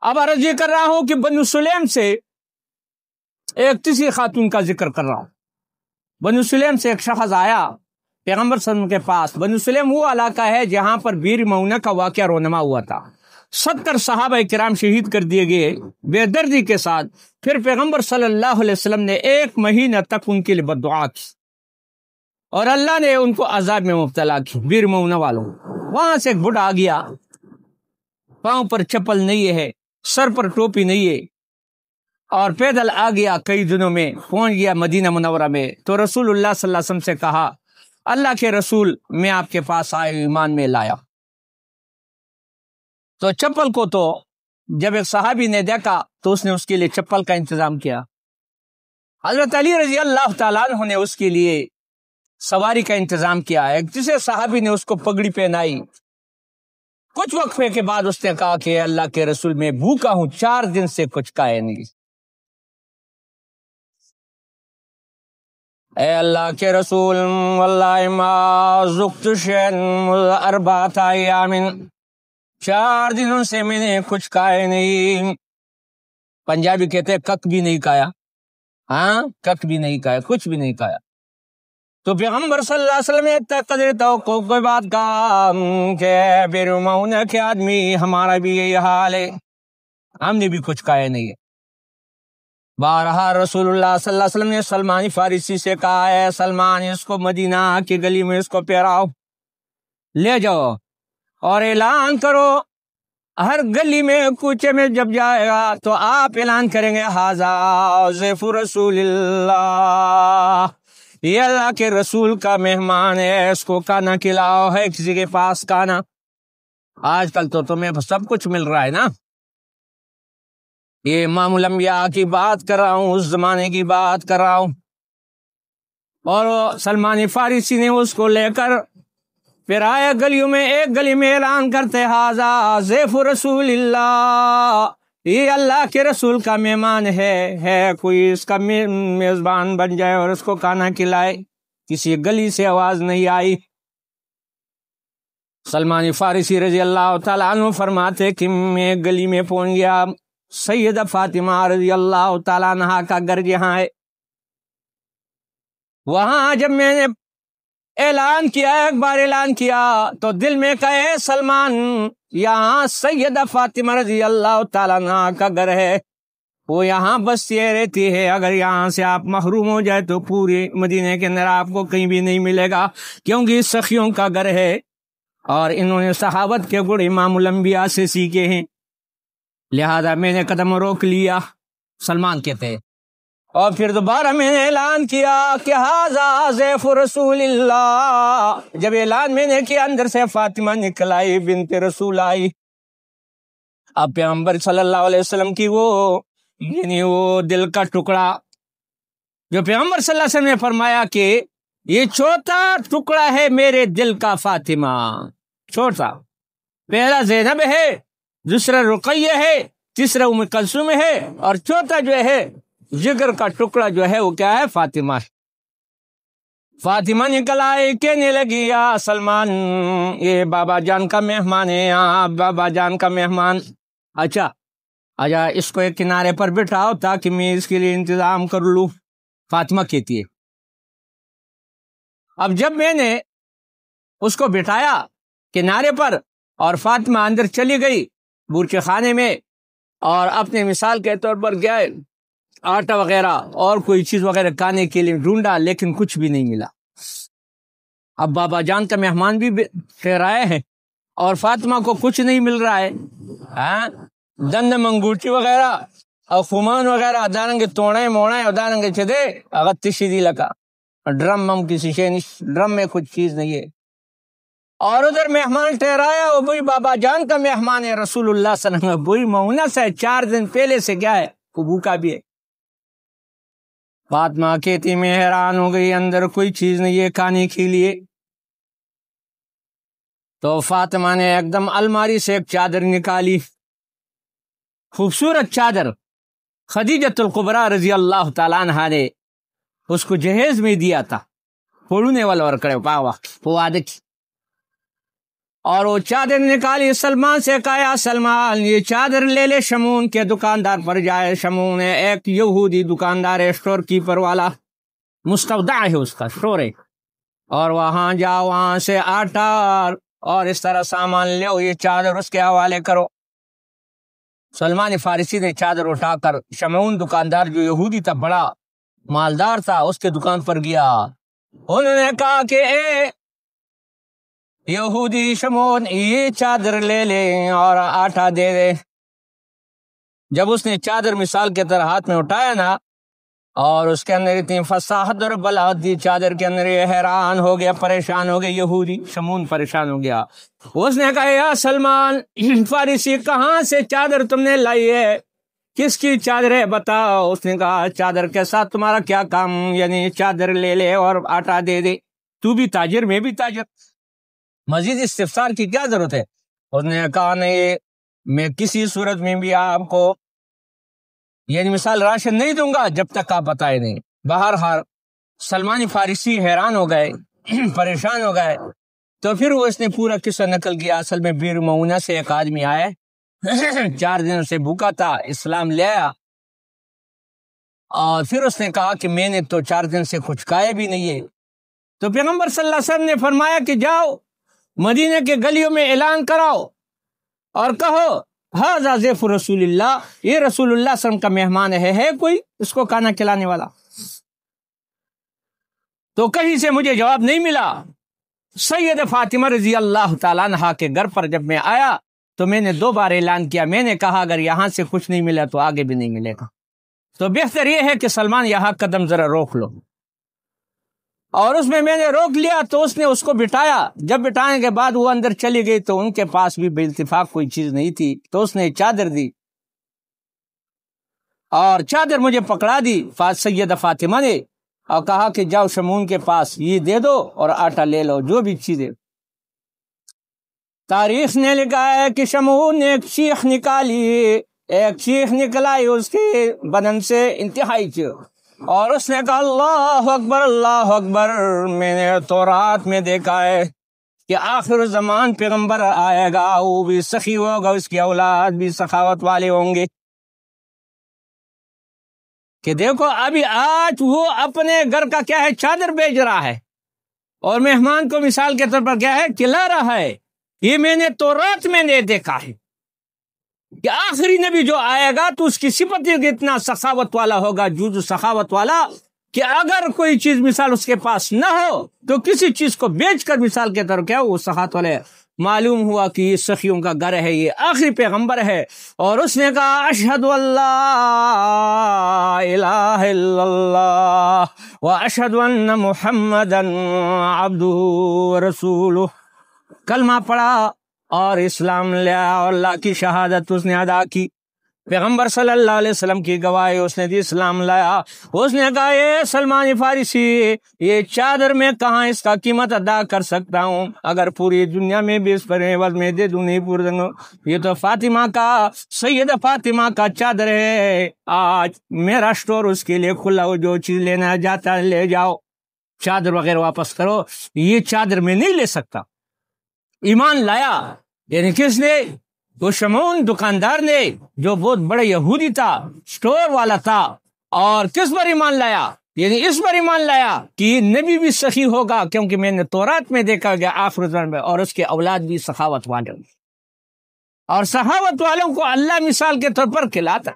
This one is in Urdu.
اب عرض یہ کر رہا ہوں کہ بنو سلیم سے ایک تیسری خاتون کا ذکر کر رہا ہوں۔ بنو سلیم سے ایک شخص آیا پیغمبر صلی اللہ علیہ وسلم کے پاس۔ بنو سلیم وہ علاقہ ہے جہاں پر بیر معونہ کا واقعہ رونما ہوا تھا۔ 70 صحابہ کرام شہید کر دیے گئے بے دردی کے ساتھ۔ پھر پیغمبر صلی اللہ علیہ وسلم نے 1 مہینہ تک ان کے لیے بد دعا کی اور اللہ نے ان کو عذاب میں مبتلا کی۔ بیر معونہ والوں وہاں سے ایک بڑھا آ گیا، پاؤں پر چپل نہیں ہے، سر پر ٹوپی نہیں ہے، اور پیدل آ گیا، کئی دنوں میں پہنچ گیا مدینہ منورہ میں۔ تو رسول اللہ صلی اللہ علیہ وسلم سے کہا، اللہ کے رسول میں آپ کے پاس آئے، ایمان میں لایا۔ تو چپل کو تو جب ایک صحابی نے دیکھا تو اس نے اس کے لیے چپل کا انتظام کیا۔ حضرت علی رضی اللہ تعالیٰ عنہ نے اس کے لیے سواری کا انتظام کیا۔ ایک دوسرے صحابی نے اس کو پگڑی پہنائی۔ کچھ وقفے کے بعد اس نے کہا کہ اللہ کے رسول میں بھوکا ہوں، 4 دن سے کچھ کھایا نہیں۔ اے اللہ کے رسول واللہ ما ذقت شیئا منذ 4 ایام، 4 دنوں سے میں نے کچھ کھایا نہیں۔ پنجابی کہتے ہیں کک بھی نہیں کھایا، ہاں کک بھی نہیں کھایا، کچھ بھی نہیں کھایا۔ تو پیغمبر صلی اللہ علیہ وسلم نے قدر توقع کوئی بات کہا کہ بیر معونہ کے آدمی ہمارا بھی یہی حال ہے، ہم نے بھی کچھ کھایا نہیں ہے۔ بارہا رسول اللہ صلی اللہ علیہ وسلم نے سلمان فارسی سے کہا ہے، سلمان اس کو مدینہ کی گلی میں اس کو پہراؤ، لے جاؤ اور اعلان کرو، ہر گلی میں کوچے میں جب جائے گا تو آپ اعلان کریں گے، ھذا ضیف رسول اللہ، یہ اللہ کے رسول کا مہمان ہے، اس کو کھانا کھلاؤ۔ ہے کسی کے پاس کھانا؟ آج کل تو تمہیں سب کچھ مل رہا ہے نا۔ یہ امام الانبیاء کی بات کر رہا ہوں، اس زمانے کی بات کر رہا ہوں۔ اور سلمان فارسی نے اس کو لے کر پھر آئے گلیوں میں، ایک گلی میں اعلان کرتے، ھذا ضیف رسول اللہ، یہ اللہ کے رسول کا مہمان ہے کوئی اس کا میزبان بن جائے اور اس کو کھانا کھلائے۔ کسی گلی سے آواز نہیں آئی۔ سلمان فارسی رضی اللہ تعالیٰ عنہ فرماتے کہ میں گلی میں پہنچ گیا، سیدہ فاطمہ رضی اللہ تعالیٰ عنہ کا گھر جہاں ہے، وہاں جب میں نے اعلان کیا، ایک بار اعلان کیا تو دل میں کہے سلمان یہاں سیدہ فاطمہ رضی اللہ تعالیٰ عنہ کا گھر ہے، وہ یہاں بس یہ رہتی ہے، اگر یہاں سے آپ محروم ہو جائے تو پورے مدینے کے اندر آپ کو کہیں بھی نہیں ملے گا، کیونکہ سخیوں کا گھر ہے اور انہوں نے صحابت کے گڑ امام الانبیاء سے سیکھے ہیں، لہذا میں نے قدم روک لیا، سلمان کہتے ہیں۔ اور پھر دوبارہ میں نے اعلان کیا کہ ھذا ضیف رسول اللہ، جب اعلان میں نے کیا اندر سے فاطمہ نکل آئی، بنت رسول آئی۔ اب پیغمبر صلی اللہ علیہ وسلم کی وہ دل کا ٹکڑا جو پیغمبر صلی اللہ علیہ وسلم نے فرمایا کہ یہ چھوٹا ٹکڑا ہے میرے دل کا فاطمہ، چھوٹا، پہلا زینب ہے، دوسرا رقیہ ہے، تیسرا ام کلثوم ہے، اور چوتھا جو ہے جگر کا ٹکڑا جو ہے وہ کیا ہے؟ فاطمہ۔ فاطمہ نکل آئے، کہنے لگی یا سلمان یہ بابا جان کا مہمان ہے، بابا جان کا مہمان، اچھا اس کو ایک کنارے پر بٹھاؤ تاکہ میں اس کے لیے انتظام کر لوں، فاطمہ کہتی ہے۔ اب جب میں نے اس کو بٹھایا کنارے پر اور فاطمہ اندر چلی گئی بورچے خانے میں اور اپنے مثال کے طور پر گئے آٹا وغیرہ اور کوئی چیز وغیرہ کھانے کے لیے ڈھونڈا، لیکن کچھ بھی نہیں ملا۔ اب بابا جان کا مہمان بھی ٹھہرائے ہیں اور فاطمہ کو کچھ نہیں مل رہا ہے، دند منگوٹی وغیرہ اور خمان وغیرہ دارنگے توڑے موڑے اور دارنگے چھدے اگر تشیدی لگا، ڈرم ہم کسی شے ڈرم میں کچھ چیز نہیں ہے، اور ادھر مہمان ٹھہرایا، وہ وہی بابا جان کا مہمان ہے رسول اللہ صلی اللہ علیہ وسلم، وہی معونہ سے 4 دن پہلے سے کیا ہے وہ بھوکا بھی ہے۔ فاطمہ کہتی میں حیران ہو گئی، اندر کوئی چیز نہیں ہے کھانے کے لیے۔ تو فاطمہ نے ایک دم الماری سے ایک چادر نکالی، خوبصورت چادر، خدیجۃ الکبریٰ رضی اللہ تعالیٰ عنہا نے اس کو جہیز میں دیا تھا، پوڑنے والا ورکڑے پاوا پوادک اور وہ چادر نکالی، سلمان سے کہا یا سلمان یہ چادر لے لے، شمون کے دکاندار پر جائے۔ شمون ہے ایک یہودی دکاندار ہے، اسٹور کیپر والا، مستودع ہے اس کا اسٹور ہے، اور وہاں جاؤ، وہاں سے آٹا اور اس طرح سامان لو، یہ چادر اس کے حوالے کرو۔ سلمان فارسی نے چادر اٹھا کر شمعون دکاندار جو یہودی تھا، بڑا مالدار تھا، اس کے دکان پر گیا۔ انہوں نے کہا کہ اے یہودی شمعون، یہ چادر لے لے اور آٹا دے دے۔ جب اس نے چادر مثال کے طرح ہاتھ میں اٹھایا نا، اور اس کے اندر اتنی فصاحت اور بلاغت دی چادر کے اندر، یہ حیران ہو گیا، پریشان ہو گیا یہودی شمعون، پریشان ہو گیا۔ اس نے کہا یا سلمان فارسی، کہاں سے چادر تم نے لائی ہے؟ کس کی چادر ہے بتاؤ۔ اس نے کہا چادر کے ساتھ تمہارا کیا کام، یعنی چادر لے لے اور آٹا دے دے، تو بھی تاجر میں بھی تاجر، مزید استفسار کی کیا ضرورت ہے؟ اس نے کہا نہیں، میں کسی صورت میں بھی آپ کو یعنی مثال راشن نہیں دوں گا جب تک آپ بتائے نہیں۔ بہرحال سلمان فارسی حیران ہو گئے، پریشان ہو گئے، تو پھر وہ اس نے پورا قصہ نقل کیا۔ اصل میں بیر معونہ سے ایک آدمی آئے، 4 دن سے بھوکا تھا، اسلام لے آیا، اور پھر اس نے کہا کہ میں نے تو 4 دن سے کچھ کھایا بھی نہیں ہے۔ تو پیغمبر صلی اللہ علیہ وسلم نے فرمایا کہ جاؤ مدینہ کے گلیوں میں اعلان کراؤ اور کہو ہذا ضیف رسول اللہ، یہ رسول اللہ صلی اللہ علیہ وسلم کا مہمان ہے کوئی اس کو کھانا کھلانے والا؟ تو کہیں سے مجھے جواب نہیں ملا۔ سید فاطمہ رضی اللہ تعالیٰ عنہا کے گھر پر جب میں آیا تو میں نے 2 بار اعلان کیا، میں نے کہا اگر یہاں سے کچھ نہیں ملا تو آگے بھی نہیں ملے گا، تو بہتر یہ ہے کہ سلمان یہاں قدم ذرا روک لو۔ اور اس میں نے روک لیا تو اس نے اس کو بٹھایا۔ جب بٹھانے کے بعد وہ اندر چلی گئی تو ان کے پاس بھی بے اتفاق کوئی چیز نہیں تھی، تو اس نے چادر دی اور چادر مجھے پکڑا دی سیدہ فاطمہ نے، اور کہا کہ جاؤ شمعون کے پاس یہ دے دو اور آٹا لے لو، جو بھی چیزیں۔ تاریخ نے لکھا ہے کہ شمعون نے ایک چیخ نکالی، ایک چیخ نکلائی اس کے بدن سے انتہائی چیخ، اور اس نے کہا اللہ اکبر اللہ اکبر، میں نے تورات میں دیکھا ہے کہ آخر زمان پیغمبر آئے گا، وہ بھی سخی ہوگا، اس کی اولاد بھی سخاوت والے ہوں گے۔ کہ دیکھو ابھی آج وہ اپنے گھر کا کیا ہے چادر بیچ رہا ہے، اور مہمان کو مثال کے طور پر کیا ہے کھلا رہا ہے۔ یہ میں نے تورات میں نے دیکھا ہے کہ آخری نبی جو آئے گا تو اس کی صفت اتنا سخاوت والا ہوگا، جو سخاوت والا کہ اگر کوئی چیز مثال اس کے پاس نہ ہو تو کسی چیز کو بیچ کر مثال کے طور کیا وہ سخاوت والے۔ معلوم ہوا کہ یہ سخیوں کا گھر ہے، یہ آخری پیغمبر ہے، اور اس نے کہا اشہد اللہ الہ الا اللہ واشہد ان محمدا عبدہ ورسولہ، کلمہ پڑھا اور اسلام لیا اور اللہ کی شہادت اس نے ادا کی، پیغمبر صلی اللہ علیہ وسلم کی گواہی اس نے دی، اسلام لایا۔ اس نے کہا اے سلمان فارسی، یہ چادر میں کہاں اس کا قیمت ادا کر سکتا ہوں؟ اگر پوری دنیا میں بھی اس پر عوض میں دے دوں نہیں پورا دوں، یہ تو فاطمہ کا، سیدہ فاطمہ کا چادر ہے، آج میرا اسٹور اس کے لیے کھلا ہو، جو چیز لینا جاتا ہے لے جاؤ، چادر وغیرہ واپس کرو، یہ چادر میں نہیں لے سکتا۔ ایمان لایا، یعنی کس نے؟ وہ شمعون دکاندار نے، جو بہت بڑا یہودی تھا، سٹور والا تھا، اور کس پر ایمان لایا؟ یعنی اس پر ایمان لایا کہ نبی بھی سخی ہوگا، کیونکہ میں نے تورات میں دیکھا گیا آخر زمان میں، اور اس کے اولاد بھی سخاوت والے، اور سخاوت والوں کو اللہ مثال کے طور پر کھلاتا۔